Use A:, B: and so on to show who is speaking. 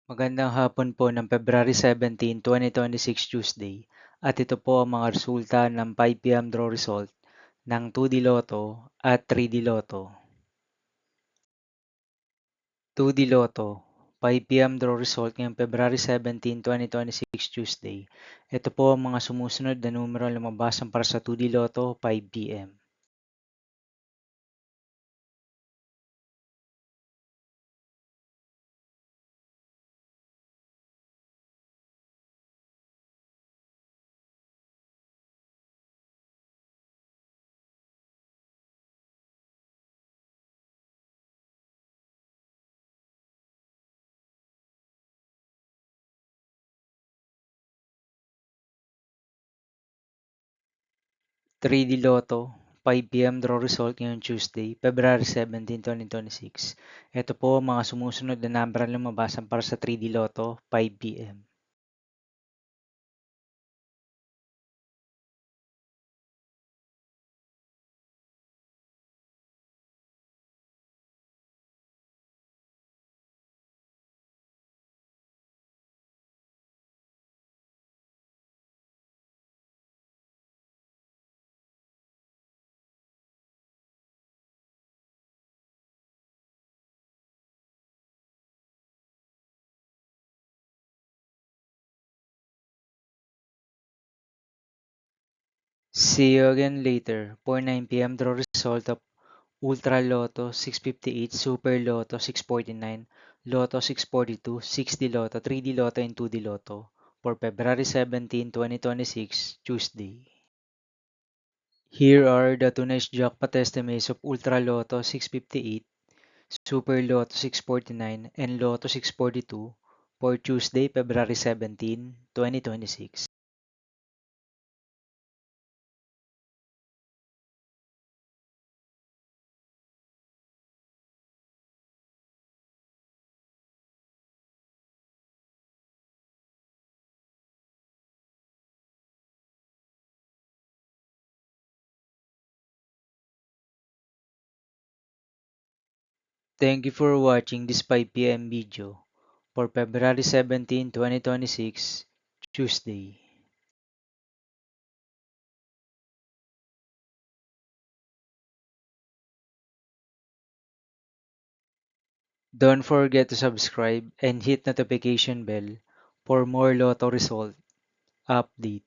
A: Magandang hapon po ng February 17, 2026 Tuesday at ito po ang mga resulta ng 5 PM draw result ng 2D Lotto at 3D Lotto. 2D Lotto, 5 PM draw result ngayong February 17, 2026 Tuesday. Ito po ang mga sumusunod na numero lumabasan para sa 2D Lotto 5 PM. 3D Lotto, 5 PM draw result ngayong Tuesday, February 17, 2026. Ito po ang mga sumusunod na number na lumabasan para sa 3D Lotto 5 PM. 'See you again later' for 9 PM draw result of Ultra Lotto 658, Super Lotto 649, Lotto 642, 6D Lotto, 3D Lotto, and 2D Lotto for February 17, 2026, Tuesday. Here are the tonight's jackpot estimates of Ultra Lotto 658, Super Lotto 649, and Lotto 642 for Tuesday, February 17, 2026. Thank you for watching this 5 PM video for February 17, 2026, Tuesday. Don't forget to subscribe and hit notification bell for more Lotto result update.